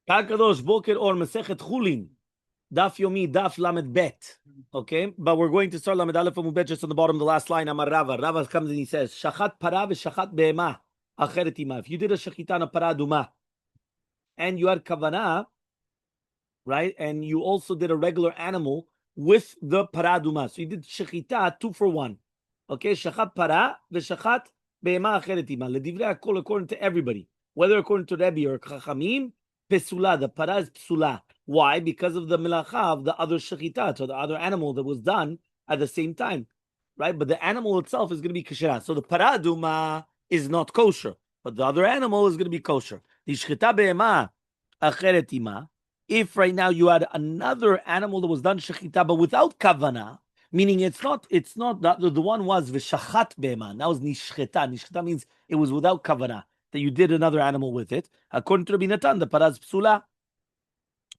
Kakadosh Boker or Masechet Chullin. Daf Yomi, Daf Lamed Bet. Okay, but we're going to start Lamed Aleph and Bet just on the bottom of the last line. Amar Rava. Rava comes and he says, Shachat para v'shachat be'ema acheret ima. If you did a shechita on a para aduma, and you had kavanah, right, and you also did a regular animal with the para aduma, so you did shechita 2 for 1. Okay, shachat para v'shachat be'ema acheret ima. Ledivrei hakol, according to everybody, whether according to Rabbi or Chachamim, pesula, the para is pesula. Why? Because of the milacha of the other shechitat, or the other animal that was done at the same time, right? But the animal itself is going to be kosher. So the para aduma is not kosher, but the other animal is going to be kosher. The shechita be'ema acheret ima. If right now you had another animal that was done shechita but without kavana, meaning it's not the one was v'shachat be'ema. That was nishcheta. Nishcheta means it was without kavana, that you did another animal with it. According to Rabbi Natan, the para is psula.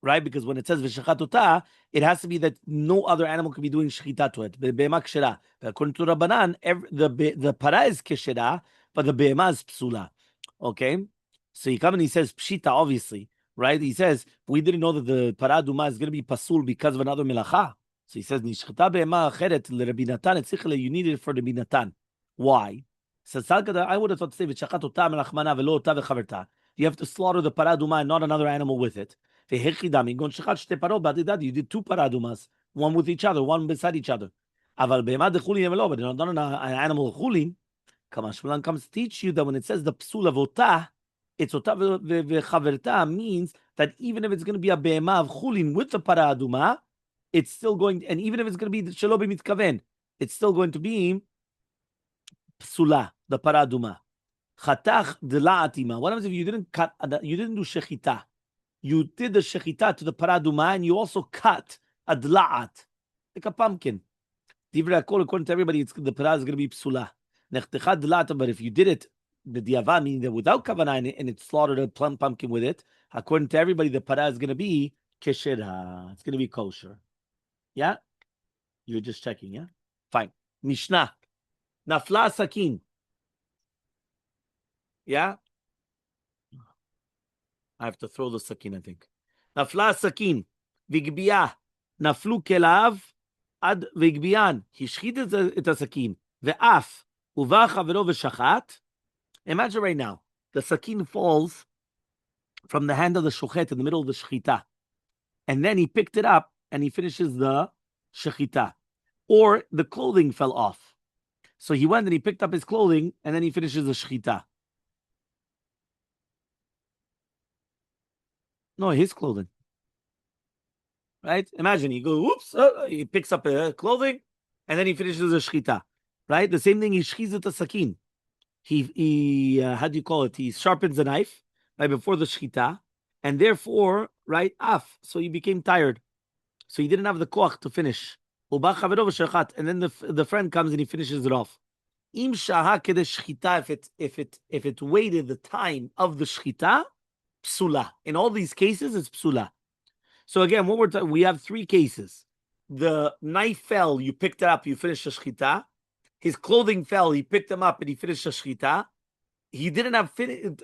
Right, because when it says v'shachatota, it has to be that no other animal can be doing shechita to it. Be'ema kshera. But according to Rabbanan, the para is kshera, but the be'ema is psula. Okay, so he comes and he says pshita, obviously, right? He says we didn't know that the para aduma is going to be pasul because of another melacha. So he says nishchata be'ema acheret l'Rabbi Natan etzichele. You needed it for Rabbi Natan. Why? So I would have thought to say v'shachatota melachmana v'lo ota v'chaverta. You have to slaughter the para aduma and not another animal with it. You did 2 paradumas, one with each other, one beside each other. But not an animal chulin. Shmuel comes to teach you that when it says the psula v'ota, it's ota v'chaverta means that even if it's going to be a be'ema of chulin with the paraduma, it's still going, and even if it's going to be shelo b'mitkaven, it's still going to be psula, the paraduma. Chatach dela'atima. What happens if you didn't cut, you didn't do shechita? You did the shechita to the paraduma, and you also cut a dla'at, like a pumpkin. According to everybody, the parad is going to be psula. But if you did it, the diava, meaning that without kavanah, and it slaughtered a pumpkin with it, according to everybody, the parad is going to be keshera. It's going to be kosher. Yeah? You're just checking, yeah? Fine. Mishnah. Nafla sakin. Yeah? I have to throw the sakin, I think. Nafla sakin, vigbiya, naflu kelav, ad vigbiyan. Hishchit et sakin, ve'af, uva chavero v'shachat. Imagine right now, the sakin falls from the hand of the shochet in the middle of the shechita, and then he picked it up and he finishes the shechita. Or the clothing fell off. So he went and he picked up his clothing and then he finishes the shechita. No, his clothing. Right? Imagine he goes, whoops, he picks up clothing, and then he finishes the shechita. Right? The same thing, he shchizet the sakin. He how do you call it? He sharpens the knife right before the shechita, and therefore, right, so he became tired. So he didn't have the koach to finish. And then the friend comes and he finishes it off. Im shaha kede shechita, if it waited the time of the shechita, psula. In all these cases, it's psula. So again, what we're talking, we have 3 cases. The knife fell, you picked it up, you finished the shechita. His clothing fell, he picked them up and he finished the shechita. He didn't have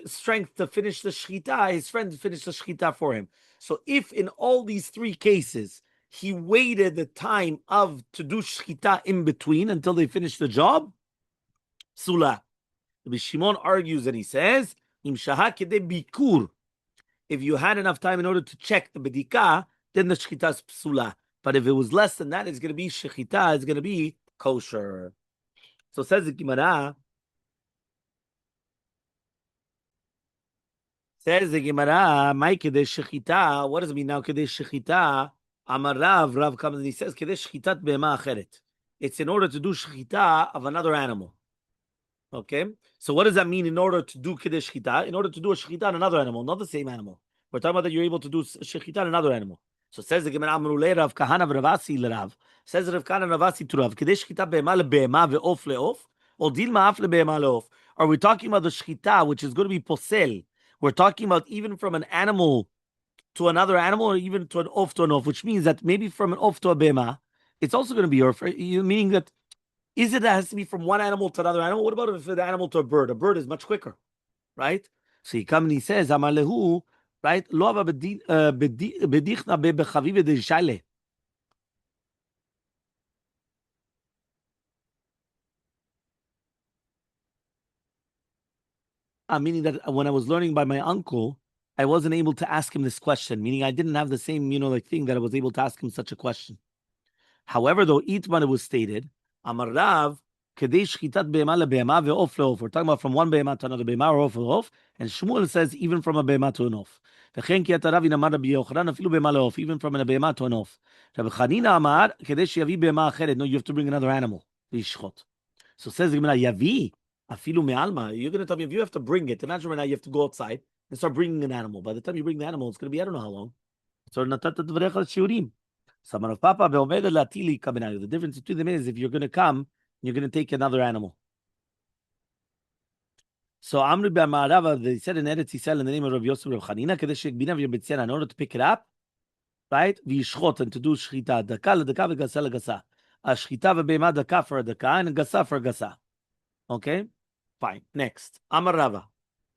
strength to finish the shechita. His friend finished the shechita for him. So if in all these 3 cases, he waited the time to do shechita in between until they finish the job, psula. Rabbi Shimon argues and he says, Im shaha kede bikur. If you had enough time in order to check the bedika, then the shechita is psula. But if it was less than that, it's going to be shechita, it's going to be kosher. So says the Gemara, my kedesh shechita, what does it mean now, kedesh shechita? Amar Rav comes and he says, kedesh shechitat be'ema acheret. It's in order to do shechita of another animal. Okay, so what does that mean in order to do kedesh shechita? In order to do a shechita on another animal, not the same animal. We're talking about that you're able to do shechita on another animal. So it says the Gemara, Amrulei Rav Kahana v'Ravasi l'Rav. Says Rav Kahana v'Ravasi to Rav, kedesh shechita be'ema le'be'ema ve'of le'of, or dilma af le'be'ema le'of. Are we talking about the shechita, which is going to be posel? We're talking about even from an animal to another animal, or even to an off to an off, which means that maybe from an off to a be'ema, it's also going to be your, meaning that is it that has to be from one animal to another animal? What about if the animal to a bird? A bird is much quicker, right? So he comes and he says, Amalehu, right? Lo ava bedichna bechavive de shale. Meaning that when I was learning by my uncle, I wasn't able to ask him this question. Meaning I didn't have the same, like thing that I was able to ask him such a question. However, though Itman it was stated, Amar Rav, Kadesh Chitat Be'ema leBe'ema ve'of le'of. We're talking about from one Be'ema to another Be'ema or off le'of. And Shmuel says even from a Be'ema to an off. V'chen ki atarav inamar Rabbi Yochanan afilu Be'ema le'of, even from a Be'ema to an off. Rabbi Chanina Amar, Kadesh yavi Be'ema acheret. No, you have to bring another animal. V'yishchot. So says the Gemara, yavi afilu me'alma. You're going to tell me if you have to bring it. Imagine right now you have to go outside and start bringing an animal. By the time you bring the animal, it's going to be I don't know how long. So natat dvarecha shiurim. The difference between them is if you're going to come, you're going to take another animal. So Amri B'Amarava, they said in Eretz Yisrael in the name of Rabbi Yosef Rav Chanina, in order to pick it up, right? V'yishchot, and to do shchita, daka l'daka v'gasa l'gasa. A shchita v'be'ema daka for a daka and a gasa for a gasa. Okay, fine. Next, Amar Rava,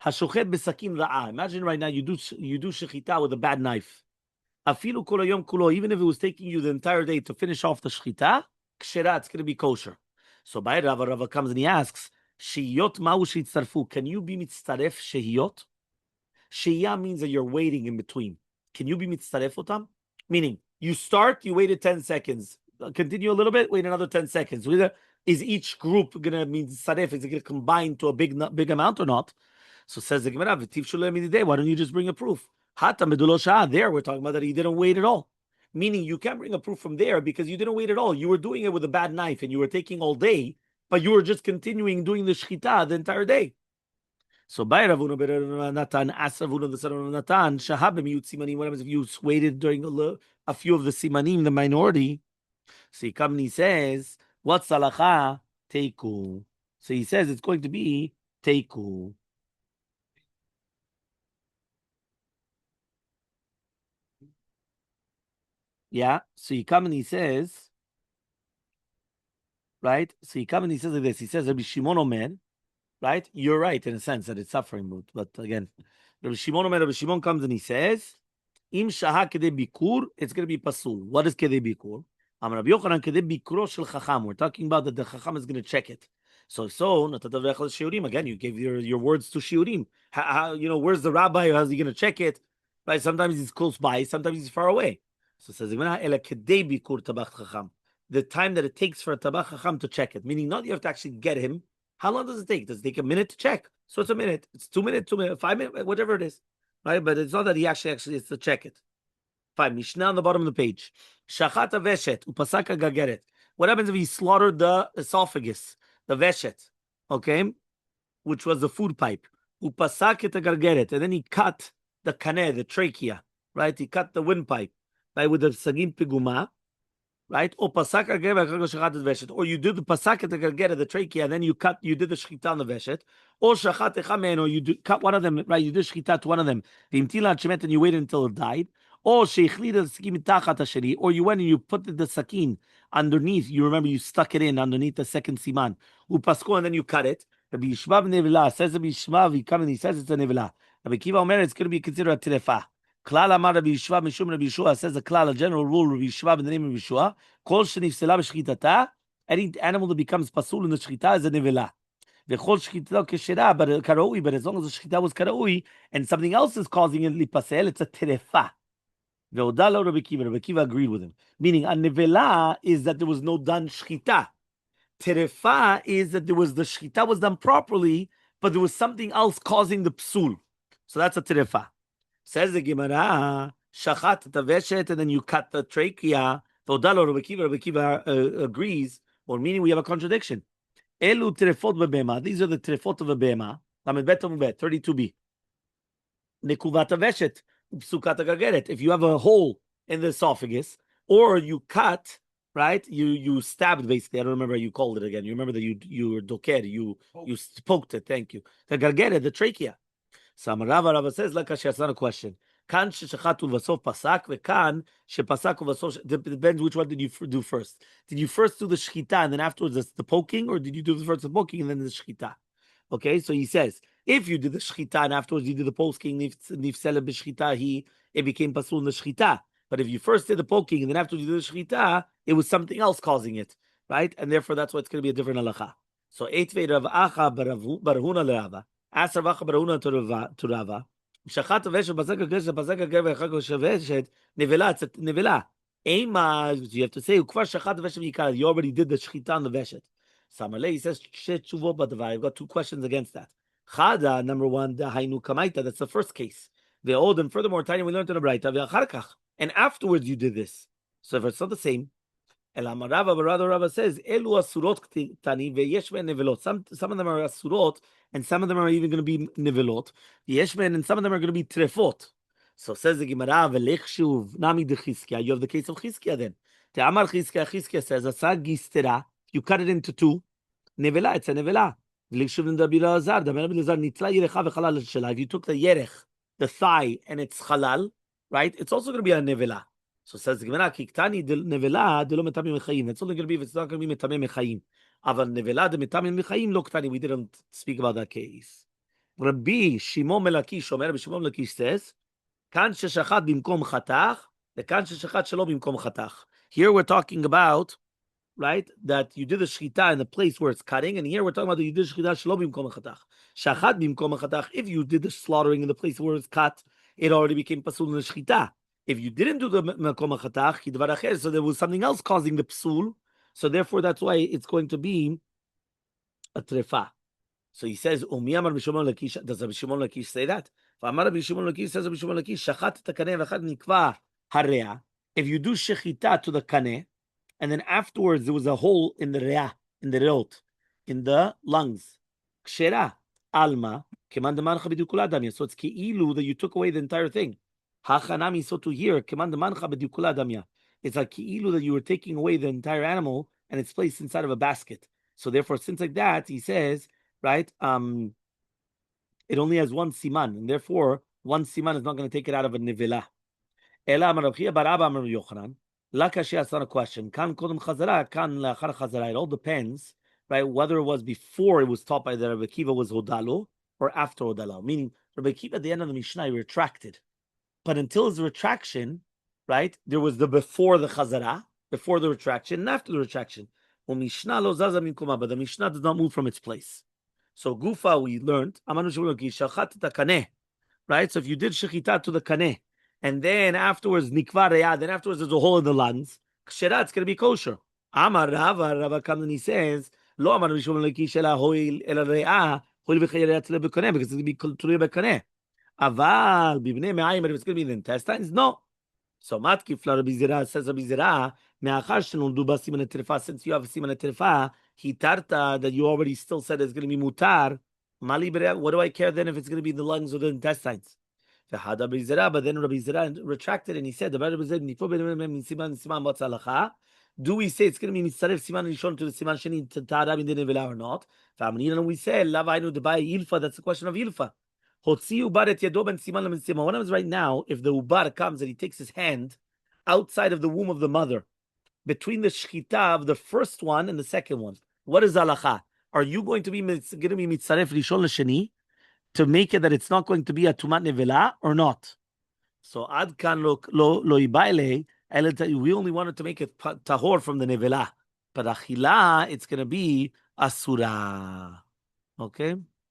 hashochet b'sakin ra'a. Imagine right now you do shchita with a bad knife. Afilu kol hayom kulo, even if it was taking you the entire day to finish off the shchita, kshera, it's going to be kosher. So by Rava comes and he asks, shehiyot ma'u sheitzarfu, can you be mitzaref shehiyot? Shehiyah means that you're waiting in between. Can you be mitzaref otam? Meaning, you start, you waited 10 seconds. Continue a little bit, wait another 10 seconds. Is each group going to mean tzaref? Is it going to combine to a big amount or not? So says the Gemara, why don't you just bring a proof? There we're talking about that he didn't wait at all. Meaning you can't bring a proof from there because you didn't wait at all. You were doing it with a bad knife and you were taking all day, but you were just continuing doing the shchita the entire day. So by Ravuna ben Natan, asked Ravuna the son of Natan, Shahab simanim. What happens if you waited during a few of the simanim, the minority? So he comes and he says, what's salacha? Teiku. So he says it's going to be teiku. Yeah, so he comes and he says, right? So he comes and he says like this. He says, Rabbi Shimon Omer, right? You're right in a sense that it's suffering mood. But again, Rabbi Shimon Omer, Rabbi Shimon comes and he says, Im shaha kedei bikur, it's going to be pasul. What is kedei bikur? Rabbi Yochanan kedei bikuro shel chacham. We're talking about that the chacham is going to check it. So again, you gave your words to shiurim. How where's the rabbi? How's he going to check it? Right? Sometimes he's close by, sometimes he's far away. So it says, the time that it takes for a tabach chacham to check it, meaning not you have to actually get him. How long does it take? Does it take a minute to check? So it's a minute. It's 2 minutes, 5 minutes, whatever it is, right? But it's not that he actually is to check it. Fine. Mishnah on the bottom of the page. Shachat veshet upasaka gageret. What happens if he slaughtered the esophagus, the veshet, okay, which was the food pipe? Upasaket gageret, and then he cut the kaneh, the trachea, right? He cut the windpipe. Right, with the sagim piguma, right? Or pasak or you do the pasak at the trachea, and then you did the shchita on the veshet, or shachat echamen, or you cut one of them, right? You did shchita to one of them, and you waited until it died, or or you went and you put the sakin underneath. You remember you stuck it in underneath the second siman, upasko, and then you cut it. Rabbi Yishmav nevela says Rabbi Yishmav, he comes and he says it's a nevela. Rabbi Kiva Omer, it's going to be considered a terefa. Klal Amar Rabbi Yishua Mishum Rabbi Yishua says a klal, a general rule. Rabbi Yishua in the name of Yishua, Kol shenifsela b'shchitata, any animal that becomes pasul in the shchita is a nevela. V'chol shchita keshera, but karaui. But as long as the shchita was karaui and something else is causing it lipasel, it's a terefa. Ve'odalo Rabbi Kiva. Rabbi Kiva agreed with him. Meaning a nevela is that there was no done shchita. Terefa is that the shchita was done properly, but there was something else causing the psul. So that's a terefa. Says the Gemara, shachat the veshet, and then you cut the trachea. Rabbi Kiva agrees, or meaning we have a contradiction. Elu terefot bebema. These are the terefot of a bema. Lamed bet 32b. Nekuvat veshet, upsukat gageret. If you have a hole in the esophagus, or you cut, right? You stabbed basically. I don't remember how you called it again. You remember that you were doker. You poked it. Thank you. The gageret, the trachea. So Rava says, like it's not a question. Kan shechatu v'sof pasak, vekan shepasak v'sof. Depends which one did you do first. Did you first do the shchita and then afterwards the poking, or did you do the first the poking and then the shchita? Okay, so he says, if you did the shchita and afterwards you did the poking, nifsele b'shchita, it became pasul in the shchita. But if you first did the poking and then afterwards you did the shchita, it was something else causing it, right? And therefore that's why it's going to be a different halacha. So eitvei Rav Acha barahuna leRava. Ask Rav Acha barahuna to Rava. Shachat veshet bazak geshet bazak gever chagol sheveshet nevela. It's a nevela. Ema, you have to say ukvar shachat veshet yikar. You already did the shchita on the veshet. Samalei says I've got two questions against that. Chada, number one, the Hainu Kamaita, that's the first case. The old, and furthermore, tiny we learned in the Braita, and afterwards you did this. So if it's not the same, Elamarava, but rather Rava says, Elu asurot tani ve'yeshme nevelot. Some of them are asurot, and some of them are even going to be nevelot. Yeshme, and some of them are going to be trefot. So says the Gemara, ve'lechshuv nami de Chizkiah. You have the case of Chizkiah then. Te'amar Chizkiah says, asag gistera. You cut it into two. Nevela, it's a nevela. If you took the yerech, the thigh, and it's halal, right? It's also going to be a nevela. So says the Gemara, kiktani nevela, delo metamim mechayim. It's only going to be if it's not going to be metamim mechayim. Aval nevela de metamim mechayim lo ktani. We didn't speak about that case. Rabbi Shimon Melakish, Omer Shimon Melakish says, kan sheshachat bimkom chatach, the kan sheshachat shelo bimkom chatach. Here we're talking about, right, that you did the shchita in the place where it's cutting, and here we're talking about that you did shchita shelo bimkom chatach. Shachat bimkom chatach. If you did the slaughtering in the place where it's cut, it already became pasul in the shchita. If you didn't do the makom chatach, kidvar acher, so there was something else causing the psul. So therefore, that's why it's going to be a trefa. So he says, Umi amar b'shimon lakish. Does Rabbi Shimon Lakish say that? Amar Rabbi Shimon Lakish, says Rabbi Shimon Lakish, shachat takaneh v'chad nikva hareah. If you do shechita to the kaneh, and then afterwards there was a hole in the reah, in the reot, in the lungs. Kshera, alma, keman demancha b'dukula damya. So it's keilu that you took away the entire thing. Hachanami, so to here, keman demancha b'dukula damya. It's like keilu that you were taking away the entire animal and it's placed inside of a basket. So therefore, since like that, he says, right, it only has one siman, and therefore one siman is not going to take it out of a nevela. Ela amar Rav Chia bar Abba amar Yochanan. Lakashi asked on a question. Kan kodem chazara, kan lachar chazara. It all depends, right, whether it was before it was taught by the Rabbi Kiva was hodalo or after hodalo. Meaning, Rabbi Kiva at the end of the Mishnah he retracted, but until his retraction, right, there was the before the chazara, before the retraction, and after the retraction. Mishnah lo zaza minkuma, but the Mishnah does not move from its place. So Gufa we learned, right? So if you did shechita to the kaneh, and then afterwards nikva re'ah, then afterwards there's a hole in the lungs, kshera, it's going to be kosher. Amar Rava comes and he says, lo amar rishon lekish ela hoil ela re'ah, hoil v'chayeret tzle b'kaneh, because it's going to be tuluy b'kaneh. Aval b'bnei me'ayim, but if it's going to be in the intestines, no. So matkif la Rabbi Zira, says Rabbi Zira, me'achar shenoldu ba siman etrefa, since you have a siman etrefa, hitarta, that you already still said it's going to be mutar, mali b're'ah, what do I care then if it's going to be in the lungs or the intestines? But then Rabbi Zira retracted and he said, do we say it's going to be mitzaref siman rishon to the siman sheni to ta'arab in the nevela or not? And we say, that's the question of ilfa. One is right now, if the ubar comes and he takes his hand outside of the womb of the mother, between the shchita of the first one and the second one, what is halacha? Are you going to be mitzaref rishon l'sheni to make it that it's not going to be a tumat nevela or not? So ad kan lo ibaile, we only wanted to make it tahor from the nevela, but achila it's going to be asura. Okay.